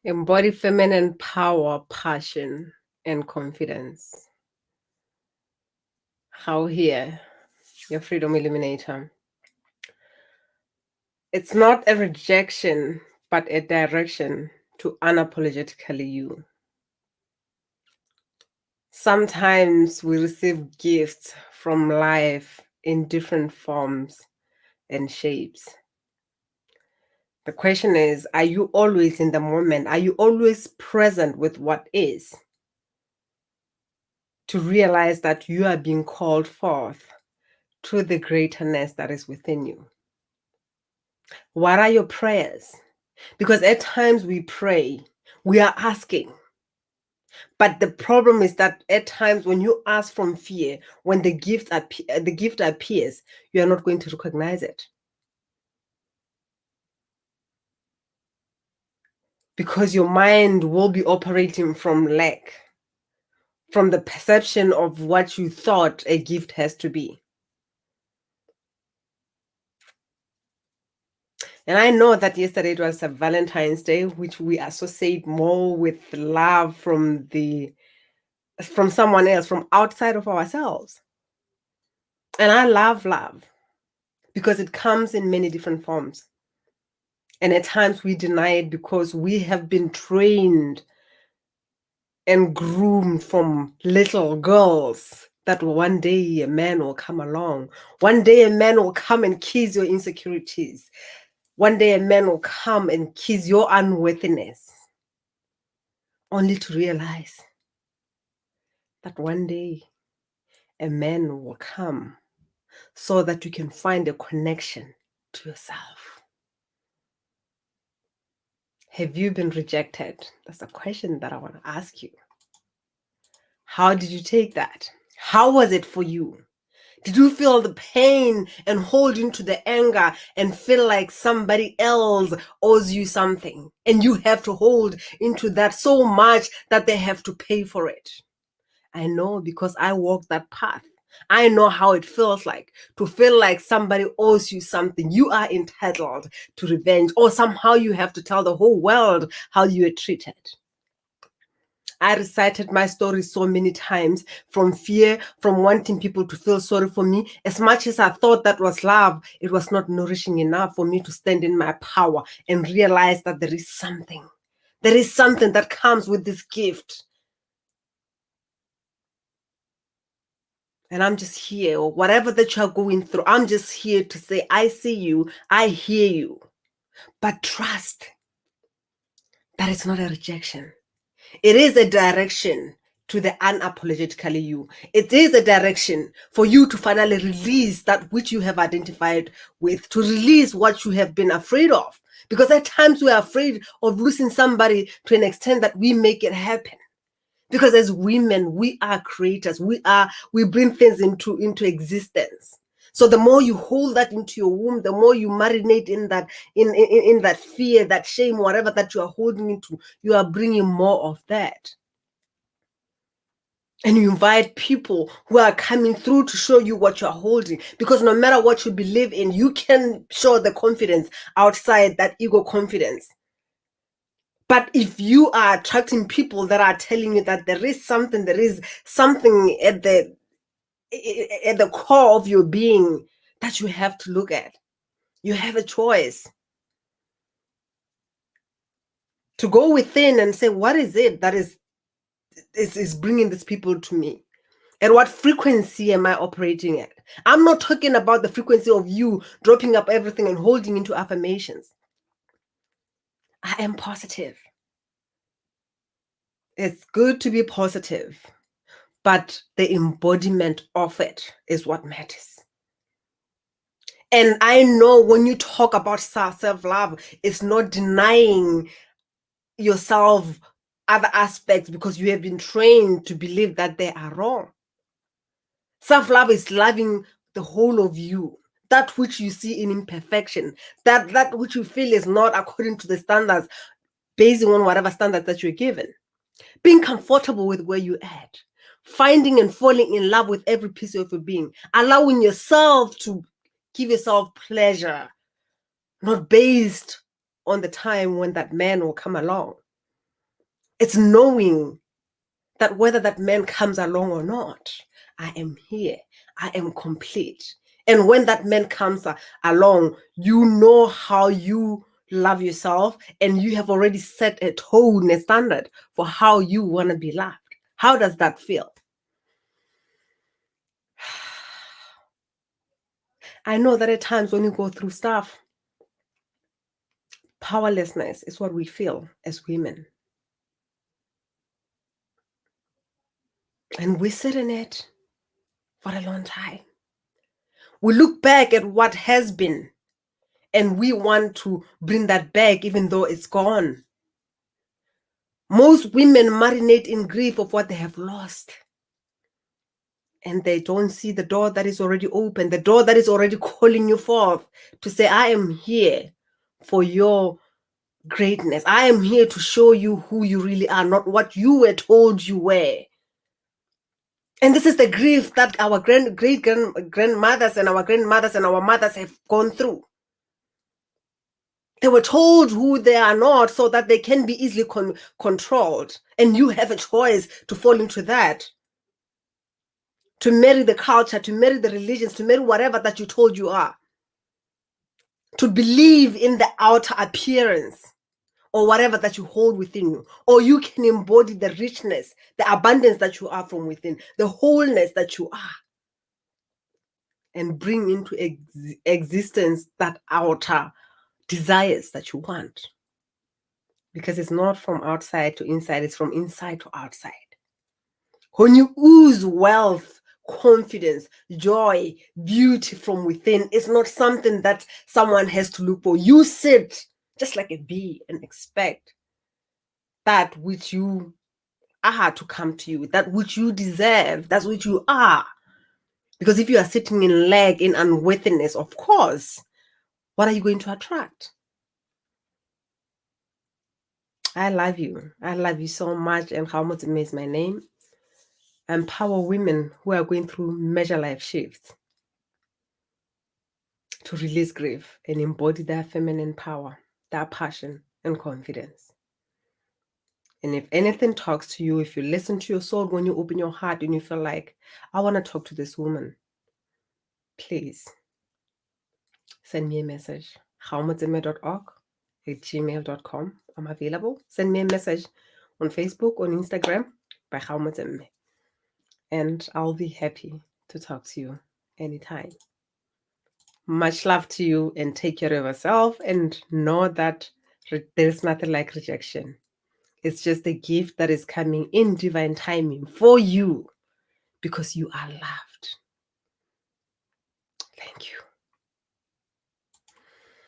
Embody feminine power, passion, and confidence. How here, your freedom illuminator. It's not a rejection, but a direction to unapologetically you. Sometimes we receive gifts from life in different forms and shapes. The question is, are you always in the moment? Are you always present with what is? To realize that you are being called forth to the greaterness that is within you. What are your prayers? Because at times we pray, we are asking. But the problem is that at times when you ask from fear, when the gift appears, you are not going to recognize it. Because your mind will be operating from lack, from the perception of what you thought a gift has to be. And I know that yesterday it was a Valentine's Day, which we associate more with love from someone else, from outside of ourselves. And I love love because it comes in many different forms. And at times we deny it because we have been trained and groomed from little girls that one day a man will come along. One day a man will come and kiss your insecurities. One day a man will come and kiss your unworthiness. Only to realize that one day a man will come so that you can find a connection to yourself. Have you been rejected? That's a question that I want to ask you. How did you take that? How was it for you? Did you feel the pain and hold into the anger and feel like somebody else owes you something and you have to hold into that so much that they have to pay for it? I know because I walked that path. I know how it feels like to feel like somebody owes you something. You are entitled to revenge, or somehow you have to tell the whole world how you were treated. I recited my story so many times from fear, from wanting people to feel sorry for me. As much as I thought that was love, it was not nourishing enough for me to stand in my power and realize that there is something. There is something that comes with this gift. And I'm just here, or whatever that you're going through, I'm just here to say, I see you, I hear you. But trust that it's not a rejection. It is a direction to the unapologetically you. It is a direction for you to finally release that which you have identified with, to release what you have been afraid of. Because at times we are afraid of losing somebody to an extent that we make it happen. Because as women, we are creators. We bring things into existence. So the more you hold that into your womb, the more you marinate in that in that fear, that shame, whatever that you are holding into, you are bringing more of that. And you invite people who are coming through to show you what you're holding. Because no matter what you believe in, you can show the confidence outside that ego confidence. But if you are attracting people that are telling you that there is something at the core of your being that you have to look at, you have a choice to go within and say, what is it that is bringing these people to me? At what frequency am I operating at? I'm not talking about the frequency of you dropping up everything and holding into affirmations. I am positive. It's good to be positive, but the embodiment of it is what matters. And I know when you talk about self-love, it's not denying yourself other aspects because you have been trained to believe that they are wrong. Self-love is loving the whole of you, that which you see in imperfection, that which you feel is not according to the standards, based on whatever standards that you're given. Being comfortable with where you're at, finding and falling in love with every piece of your being, allowing yourself to give yourself pleasure, not based on the time when that man will come along. It's knowing that whether that man comes along or not, I am here. I am complete. And when that man comes along, you know how you love yourself, and you have already set a tone, a standard for how you want to be loved. How does that feel? I know that at times when you go through stuff, powerlessness is what we feel as women. And we sit in it for a long time. We look back at what has been, and we want to bring that back even though it's gone. Most women marinate in grief of what they have lost. And they don't see the door that is already open, the door that is already calling you forth to say, I am here for your greatness. I am here to show you who you really are, not what you were told you were. And this is the grief that our great-grandmothers and our grandmothers and our mothers have gone through. They were told who they are not so that they can be easily controlled. And you have a choice to fall into that. To marry the culture, to marry the religions, to marry whatever that you told you are. To believe in the outer appearance or whatever that you hold within you. Or you can embody the richness, the abundance that you are from within, the wholeness that you are. And bring into existence that outer desires that you want. Because it's not from outside to inside, it's from inside to outside. When you ooze wealth, confidence, joy, beauty from within, it's not something that someone has to look for. You sit just like a bee and expect that which you are to come to you, that which you deserve, that's which you are. Because if you are sitting in lack, in unworthiness, of course, what are you going to attract? I love you. I love you so much. And how much is my name? Empower women who are going through major life shifts to release grief and embody their feminine power, their passion and confidence. And if anything talks to you, if you listen to your soul when you open your heart and you feel like, I want to talk to this woman, please send me a message. gaumotsemme.org@gmail.com. I'm available. Send me a message on Facebook, on Instagram by Gaumotsemme. And I'll be happy to talk to you anytime. Much love to you, and take care of yourself, and know that there's nothing like rejection. It's just a gift that is coming in divine timing for you because you are loved. Thank you.